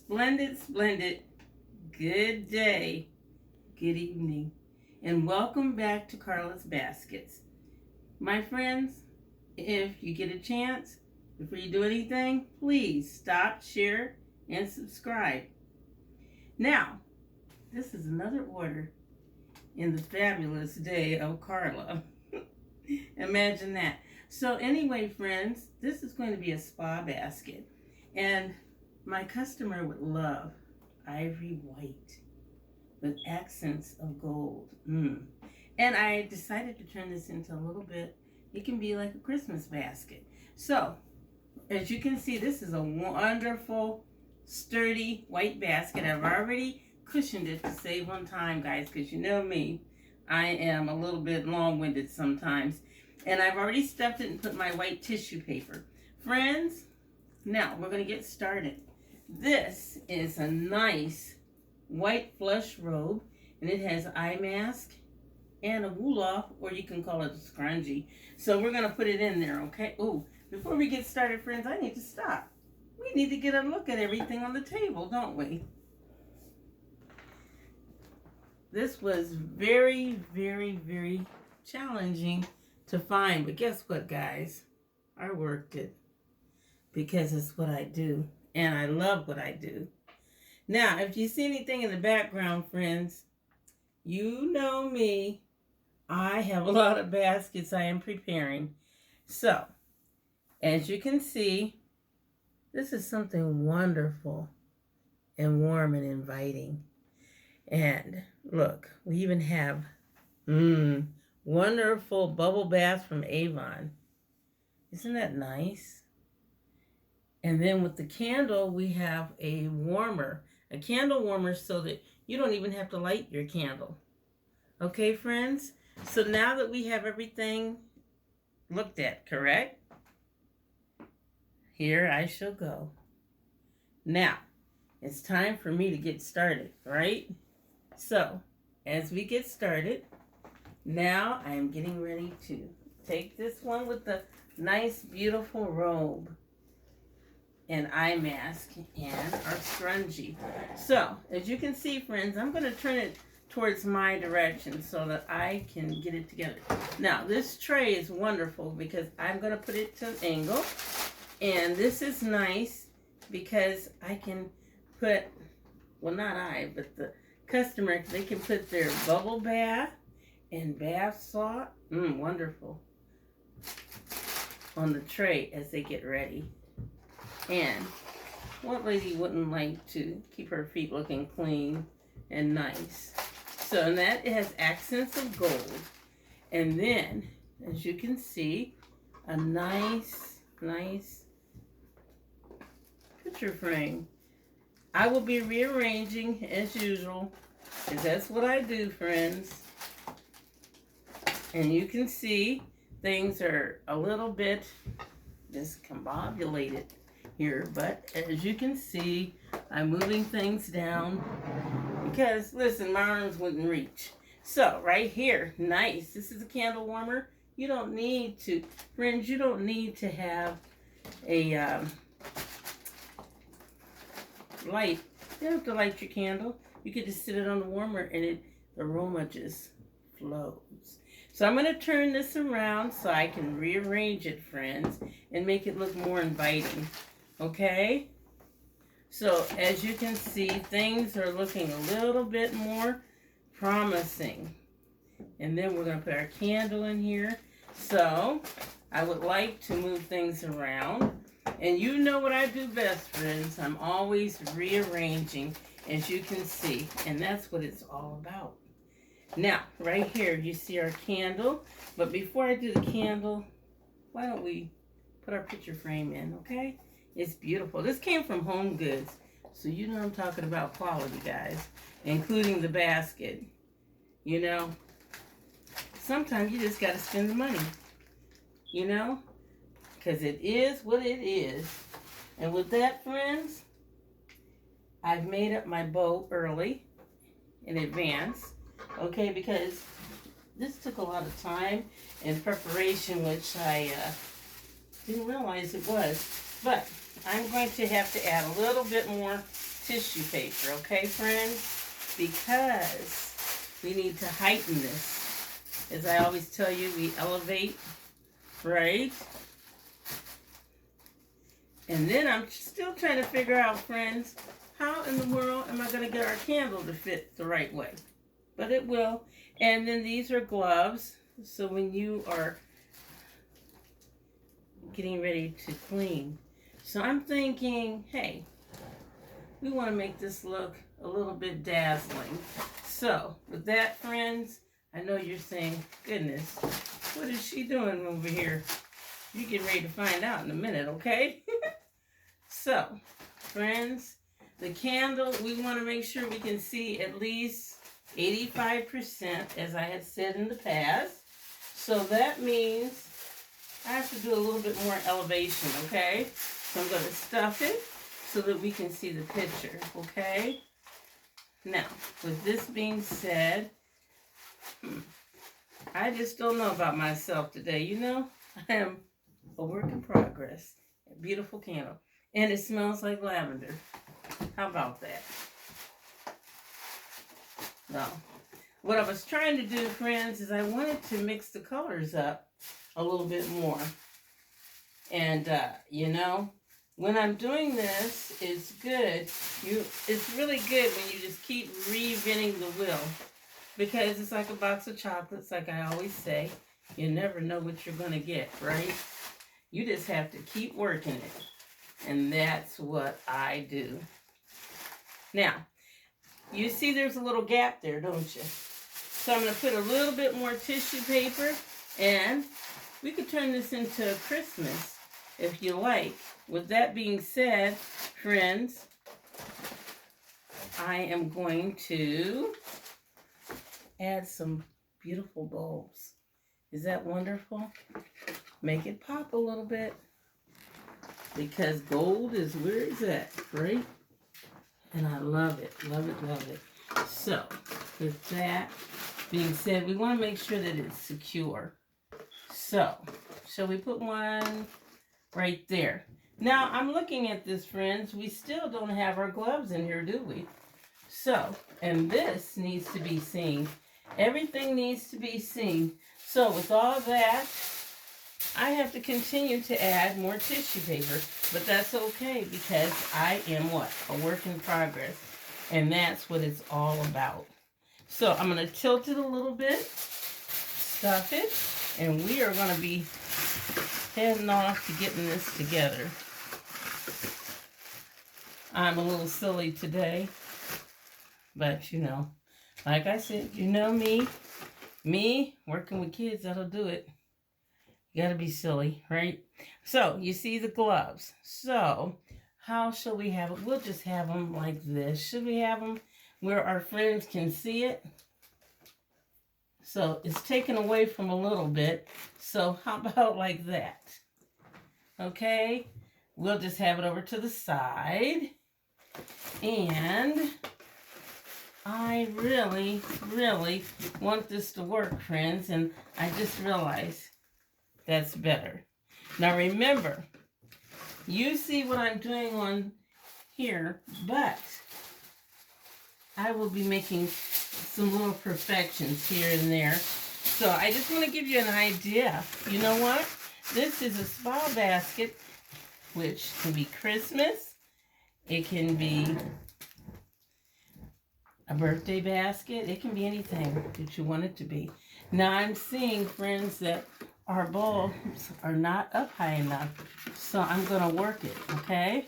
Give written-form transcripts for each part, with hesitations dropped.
Splendid, splendid. Good day, good evening, and welcome back to Carla's Baskets. My friends, if you get a chance, before you do anything, please stop, share, and subscribe. Now, this is another order in the fabulous day of Carla. Imagine that. So anyway, friends, this is going to be a spa basket. And my customer would love ivory white with accents of gold. And I decided to turn this into a little bit, it can be like a Christmas basket. So, as you can see, this is a wonderful, sturdy white basket. I've already cushioned it to save on time, guys, because you know me. I am a little bit long-winded sometimes. And I've already stuffed it and put my white tissue paper. Friends, now we're going to get started. This is a nice white flush robe, and it has eye mask and a wool-off, or you can call it a scrunchie. So we're going to put it in there, okay? Ooh, before we get started, friends, I need to stop. We need to get a look at everything on the table, don't we? This was very, very, very challenging to find, but guess what, guys? I worked it because it's what I do. And I love what I do. Now, if you see anything in the background, friends, you know me. I have a lot of baskets I am preparing. So, as you can see, this is something wonderful and warm and inviting. And look, we even have wonderful bubble bath from Avon. Isn't that nice? And then with the candle, we have a candle warmer so that you don't even have to light your candle. Okay, friends? So now that we have everything looked at, correct? Here I shall go. Now, it's time for me to get started, right? So, as we get started, now I am getting ready to take this one with the nice, beautiful robe and eye mask and our scrunchie. So, as you can see, friends, I'm going to turn it towards my direction so that I can get it together. Now, this tray is wonderful because I'm going to put it to an angle. And this is nice because I can put, well, not I, but the customer, they can put their bubble bath and bath salt, wonderful, on the tray as they get ready. And what lady wouldn't like to keep her feet looking clean and nice? So, and that it has accents of gold. And then, as you can see, a nice picture frame. I will be rearranging as usual, because that's what I do, friends. And you can see things are a little bit discombobulated here, but as you can see, I'm moving things down because, listen, my arms wouldn't reach. So, right here, nice. This is a candle warmer. You don't need to, friends, you don't need to have a light. You don't have to light your candle. You could just sit it on the warmer and the aroma just flows. So I'm going to turn this around so I can rearrange it, friends, and make it look more inviting. Okay? So as you can see, things are looking a little bit more promising. And then we're going to put our candle in here. So I would like to move things around. And you know what I do best, friends. I'm always rearranging, as you can see. And that's what it's all about. Now, right here, you see our candle. But before I do the candle, why don't we put our picture frame in, okay? It's beautiful. This came from Home Goods. So you know I'm talking about quality, guys. Including the basket. You know, sometimes you just got to spend the money. You know? Because it is what it is. And with that, friends, I've made up my bow early, in advance. Okay, because this took a lot of time and preparation, which I didn't realize it was. But I'm going to have to add a little bit more tissue paper, okay, friends? Because we need to heighten this. As I always tell you, we elevate, right? And then I'm still trying to figure out, friends, how in the world am I going to get our candle to fit the right way? But it will. And then these are gloves. So when you are getting ready to clean. So I'm thinking, hey, we want to make this look a little bit dazzling. So with that, friends, I know you're saying, goodness, what is she doing over here? You get ready to find out in a minute, okay? So, friends, the candle, we want to make sure we can see at least 85%, as I had said in the past. So that means I have to do a little bit more elevation, okay? So I'm going to stuff it so that we can see the picture, okay? Now, with this being said, I just don't know about myself today. You know, I am a work in progress. A beautiful candle. And it smells like lavender. How about that? Now, what I was trying to do, friends, is I wanted to mix the colors up a little bit more. And, you know, when I'm doing this, it's good. It's really good when you just keep reinventing the wheel. Because it's like a box of chocolates, like I always say. You never know what you're going to get, right? You just have to keep working it. And that's what I do. Now, you see there's a little gap there, don't you? So I'm going to put a little bit more tissue paper. And we could turn this into a Christmas if you like. With that being said, friends, I am going to add some beautiful bulbs. Is that wonderful? Make it pop a little bit. Because gold is where it's at, right? And I love it, love it, love it. So, with that being said, we want to make sure that it's secure. So, shall we put one right there? Now, I'm looking at this, friends. We still don't have our gloves in here, do we? So, and this needs to be seen. Everything needs to be seen. So, with all that, I have to continue to add more tissue paper, but that's okay because I am what? A work in progress. And that's what it's all about. So I'm going to tilt it a little bit, stuff it, and we are going to be heading off to getting this together. I'm a little silly today, but you know, like I said, you know me working with kids, that'll do it. You gotta be silly, right? So, you see the gloves. So, how shall we have it? We'll just have them like this. Should we have them where our friends can see it? So, it's taken away from a little bit. So, how about like that? Okay? We'll just have it over to the side. And I really, really want this to work, friends. And I just realized that's better. Now remember, you see what I'm doing on here, but I will be making some little perfections here and there. So I just want to give you an idea. You know what? This is a spa basket, which can be Christmas. It can be a birthday basket. It can be anything that you want it to be. Now I'm seeing, friends, that our bulbs are not up high enough, so I'm going to work it, okay?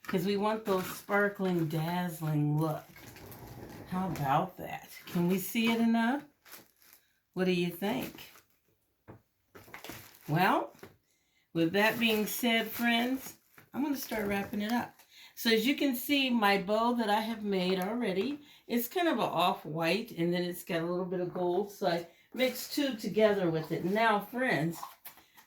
Because we want those sparkling, dazzling look. How about that? Can we see it enough? What do you think? Well, with that being said, friends, I'm going to start wrapping it up. So as you can see, my bow that I have made already, it's kind of an off-white, and then it's got a little bit of gold, so I mixed two together with it. Now, friends,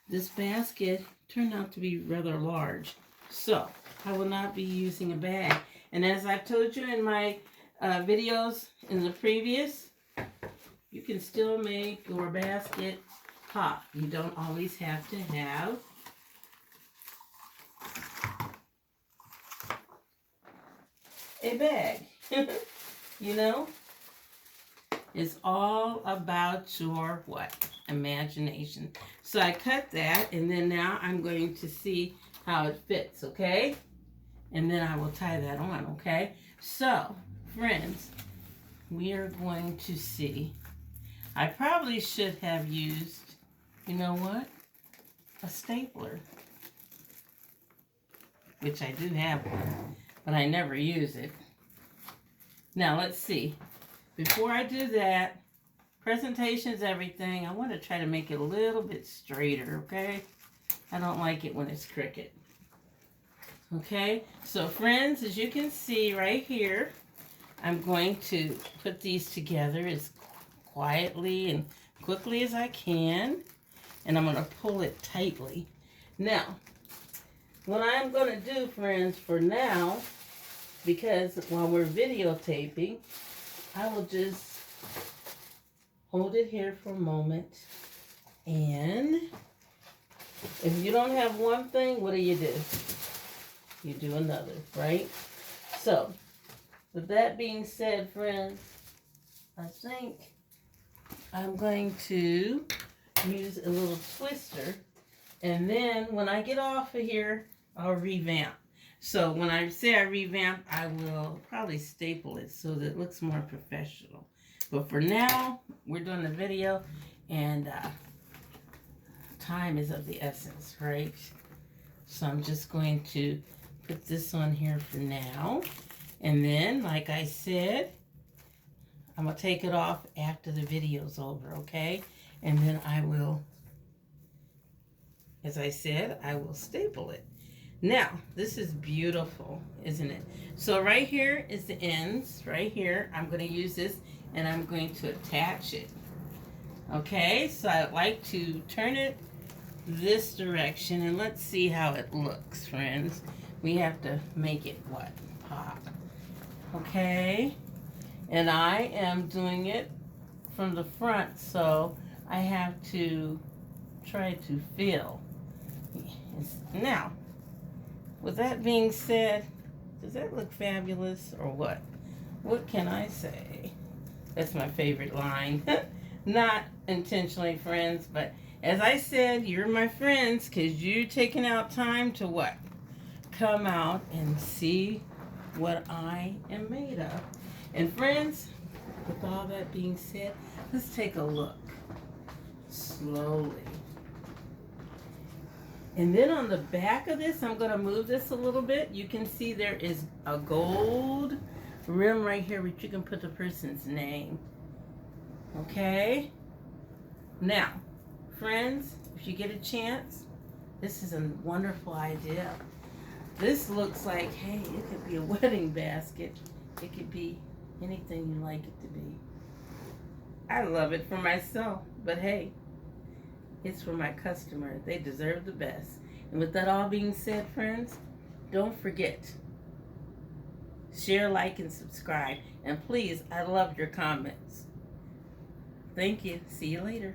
this basket turned out to be rather large, so I will not be using a bag. And as I've told you in my videos in the previous, you can still make your basket pop. You don't always have to have a bag. You know? It's all about your what? Imagination. So I cut that, and then now I'm going to see how it fits, okay? And then I will tie that on, okay? So, friends, we are going to see. I probably should have used, you know what? A stapler. Which I do have one, but I never use it. Now, let's see. Before I do that, presentation's everything. I want to try to make it a little bit straighter, okay? I don't like it when it's crooked. Okay, so friends, as you can see right here, I'm going to put these together as quietly and quickly as I can. And I'm going to pull it tightly. Now, what I'm going to do, friends, for now, because while we're videotaping, I will just hold it here for a moment. And if you don't have one thing, what do? You do another, right? So, with that being said, friends, I think I'm going to use a little twister. And then when I get off of here, I'll revamp. So when I say I revamp, I will probably staple it so that it looks more professional. But for now, we're doing the video, and time is of the essence, right? So I'm just going to put this on here for now. And then, like I said, I'm going to take it off after the video's over, okay? And then I will, as I said, I will staple it. Now, this is beautiful, isn't it? So right here is the ends, right here. I'm going to use this, and I'm going to attach it. Okay, so I like to turn it this direction, and let's see how it looks, friends. We have to make it, what? Pop. Okay, and I am doing it from the front, so I have to try to fill. Now, with that being said, does that look fabulous or what? What can I say? That's my favorite line. Not intentionally, friends, but as I said, you're my friends because you're taking out time to what? Come out and see what I am made of. And friends, with all that being said, let's take a look slowly. And then on the back of this, I'm going to move this a little bit. You can see there is a gold rim right here where you can put the person's name. Okay? Now, friends, if you get a chance, this is a wonderful idea. This looks like, hey, it could be a wedding basket. It could be anything you like it to be. I love it for myself, but hey, it's for my customer. They deserve the best. And with that all being said, friends, don't forget, share, like, and subscribe. And please, I love your comments. Thank you. See you later.